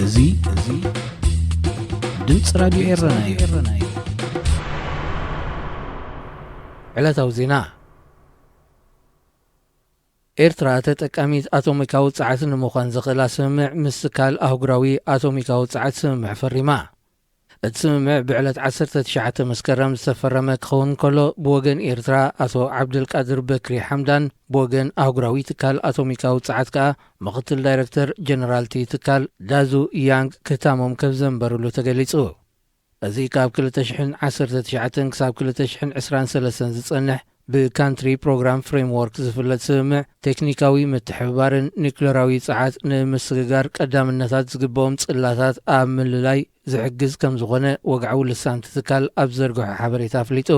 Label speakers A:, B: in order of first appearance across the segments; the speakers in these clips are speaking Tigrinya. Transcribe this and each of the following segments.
A: እዙይ ድምጽ ራዲዮ ኤረናዩ ዕለታዊ ዜና ኤርትራ ተጠቃሚት አቶሚካዊ ጸዓት ንምዃን ዝኽእላ ስምምዕ ምስ ትካል አህጉራዊ አቶሚካዊ ጸዓት ስምምዕ ፈሪማ እቲ ስምምዕ ብዕለት 19 መስከረም ዝተፈረመ ክኸውን ከሎ ብወገን ኤርትራ አቶ ዓብድልቃድር በክሪ ሓምዳን ብወገን አህጉራዊ ትካል አቶሚካዊ ጸዓት ከዓ ምክትል ዳይሬክተር ጀነራል ትካል ዳዙ ያንግ ክታሞም ከፍ ዘንበሩሉ ተገሊጹ። እዚ ካብ 2019 ክሳብ 2023 ዝጸንሕ ብካንትሪ ፕሮግራም ፍሬምወርክ ዝፍለጥ ስምምዕ ቴክኒካዊ ምትሕብባርን ኒውክሌራዊ ጸዓት ንምስግጋር ቀዳምነታት ዝግበኦም ጽላታት ኣብ ምልላይ ዝሕግዝ ከም ዝኾነ ወግዓዊ ልሳን ትካል ኣብ ዘርግሖ ሓበሬታ ኣፍሊጡ።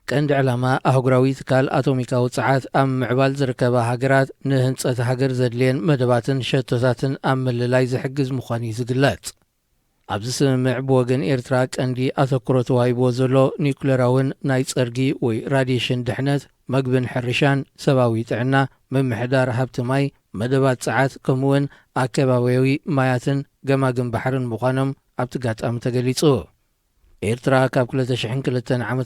A: ቀንዲ ዕላማ አህጉራዊ ትካል አቶሚካዊ ጸዓት ኣብ ምዕባል ዝርከባ ሃገራት ንህንጸት ሃገር ዘድልየን መደባትን ሸቶታትን ኣብ ምልላይ ዝሕግዝ ምዃኑ ዝግለጽ። ኣብዚ ስምምዕ ብወገን ኤርትራ ቀንዲ ኣተኩሮ ተዋሂብዎ ዘሎ ኒውክሌራውን ናይ ጸርጊ ወይ ራዲሽን ድሕነት፣ መግብን ሕርሻን፣ ሰብኣዊ ጥዕና፣ ምምሕዳር ሃብቲ ማይ፣ መደባት ጸዓት ከምኡውን ኣከባቢያዊ ማያትን ገማግም ባሕርን ምዃኖም ኣብቲ ጋጣሚ ተገሊጹ። ኤርትራ ካብ 2002 ዓ.ም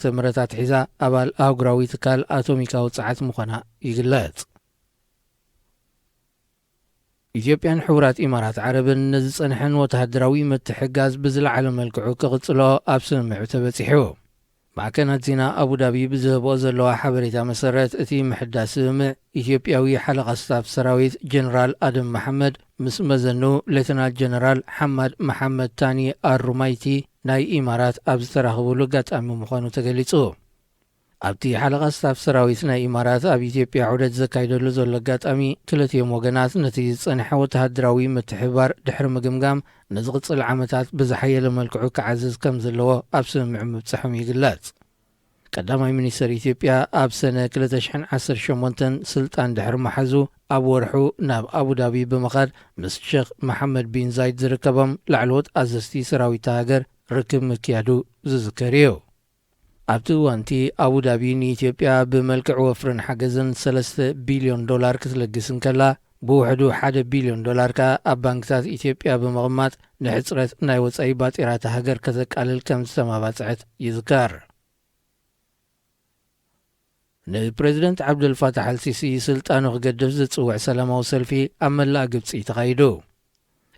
A: ኣትሒዛ ኣባል ኣህጉራዊ ትካል አቶሚካዊ ጸዓት ምዃና ይግለጽ። ኢትዮጵያን ሕቡራት ኢማራት ዓረብን ንዝጸንሐን ወተሃደራዊ ምትሕግጋዝ ብዝለዓለ መልክዑ ክቕጽሎ ኣብ ስምምዕ ተበጺሑ። ማዕከናት ዜና አቡዳቢ ብዝህብኦ ዘለዋ ሓበሬታ መሰረት እቲ ምሕዳስ ስምምዕ ኢትዮጵያዊ ሓለቓ ስታፍ ሰራዊት ጀነራል ኣደም መሐመድ ምስ መዘኑ ሌተናል ጀነራል ሓማድ መሐመድ ታኒ ኣሩማይቲ ናይ ኢማራት ኣብ ዝተራኸብሉ ጋጣሚ ምዃኑ ተገሊጹ። ኣብቲ ሓለቓ ስታፍ ሰራዊት ናይ ኢማራት ኣብ ኢትዮጵያ ዑደት ዘካይደሉ ዘሎ ጋጣሚ ክልቲኦም ወገናት ነቲ ዝጸንሐ ወተሃደራዊ ምትሕብባር ድሕሪ ምግምጋም ንዝቕጽል ዓመታት ብዝሓየለ መልክዑ ክዓዝዝ ከም ዘለዎ ኣብ ስምምዕ ምብጽሖም ይግለጽ። ቀዳማይ ሚኒስትር ኢትዮጵያ ኣብ ሰነ 2018 ስልጣን ድሕሪ መሓዙ ኣብ ወርሑ ናብ አቡዳቢ ብምኻድ ምስ ሼክ መሐመድ ቢን ዛይድ ዝርከቦም ላዕለዎት ኣዘዝቲ ሰራዊት ሃገር ርክብ ምክያዱ ዝዝከር እዩ። ኣብቲ እዋንቲ አቡዳቢ ንኢትዮጵያ ብመልክዕ ወፍርን ሓገዝን $3 ቢልዮን ክትለግስን ከላ ብውሕዱ $1 ቢልዮን ከዓ ኣብ ባንክታት ኢትዮጵያ ብምቕማጥ ንሕፅረት ናይ ወፃኢ ባጢራት ሃገር ከተቃልል ከም ዝተማባፅዐት ይዝከር። ንፕሬዚደንት ዓብደልፋታሕ አልሲሲ ስልጣኑ ክገድፍ ዝጽውዕ ሰላማዊ ሰልፊ ኣብ መላእ ግብፂ ተኻይዱ።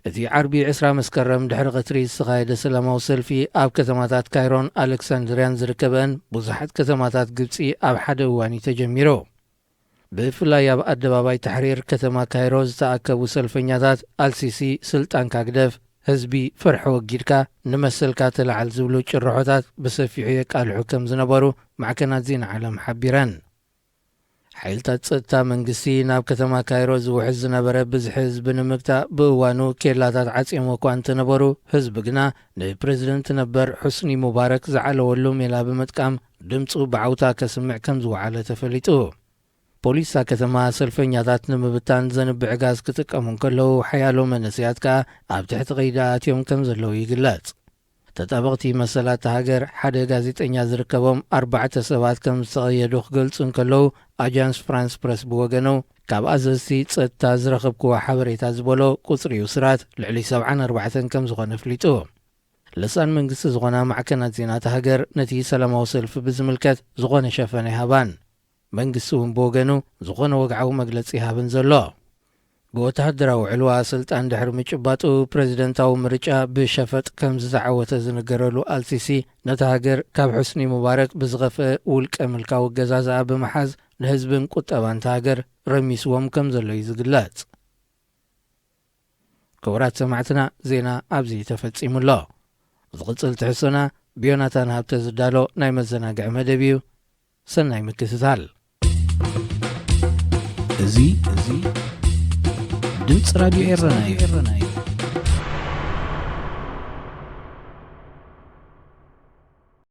A: እቲ ዓርቢ 20 መስከረም ድሕሪ ቀትሪ ዝተኻየደ ሰላማዊ ሰልፊ ኣብ ከተማታት ካይሮን ኣሌክሳንድርያን ዝርከበን ብዙሓት ከተማታት ግብፂ ኣብ ሓደ እዋን ተጀሚሩ። ብፍላይ ኣብ ኣደባባይ ተሕሪር ከተማ ካይሮ ዝተኣከቡ ሰልፈኛታት አልሲሲ ስልጣን ካግደፍ ህዝቢ ፍርሒ ወጊድካ ንመሰልካ ተላዓል ዝብሉ ጭርሖታት ብሰፊሑ የቃልሑ ከም ዝነበሩ ማዕከናት ዜና ዓለም ሓቢረን። ሓይልታት ጸጥታ መንግስቲ ናብ ከተማ ካይሮ ዝውሕዝ ዝነበረ ብዝሒ ህዝቢ ንምግታእ ብእዋኑ ኬላታት ዓጺሞ እኳ እንተነበሩ ህዝቢ ግና ንፕሬዚደንት ነበር ሑስኒ ሙባረክ ዝዓለወሉ ሜላ ብምጥቃም ድምፁ ብዓውታ ከስምዕ ከም ዝወዓለ ተፈሊጡ። ፖሊስ ከተማ ሰልፈኛታት ንምብታን ዘንብዕ ጋዝ ክጥቀሙ ከለዉ ሓያሎ መንእሰያት ከዓ ኣብ ትሕቲ ቀይዲ ኣትዮም ከም ዘለዉ ይግለጽ። ተጣበቕቲ መሰላት ሃገር ሓደ ጋዜጠኛ ዝርከቦም 4 ሰባት ከም ዝተቐየዱ ክገልጹ ከለዉ ኣጃንስ ፍራንስ ፕረስ ብወገኑ ካብ ኣዘዝቲ ጸጥታ ዝረኸብክዎ ሓበሬታ ዝበሎ ቁፅሪ ውስራት ልዕሊ 74 ከም ዝኾነ ኣፍሊጡ። ልሳን መንግስቲ ዝኾና ማዕከናት ዜናት ሃገር ነቲ ሰላማዊ ሰልፊ ብዝምልከት ዝኾነ ሸፈነ ይሃባን። መንግስቲ እውን ብወገኑ ዝኾነ ወግዓዊ መግለፂ ይሃብን ዘሎ። ብወተሃደራዊ ዕልዋ ስልጣን ድሕሪ ምጭባጡ ፕሬዚደንታዊ ምርጫ ብሸፈጥ ከም ዝተዓወተ ዝነገረሉ አልሲሲ ነቲ ሃገር ካብ ሑስኒ ሙባረክ ብዝኸፍአ ውልቀ ምልካዊ ገዛዝኣ ብምሓዝ ንህዝብን ቁጠባን ሃገር ረሚስዎም ከም ዘሎ እዩ ዝግለጽ። ክቡራት ሰማዕትና ዜና ኣብዚ ተፈጺሙሎ። ዝቕጽል ትሕሶና ብዮናታን ሃብተ ዝዳሎ ናይ መዘናግዒ መደብ እዩ። ሰናይ ምክትታል። እዚ ድምጽ ራዲዮ ኤረናዩ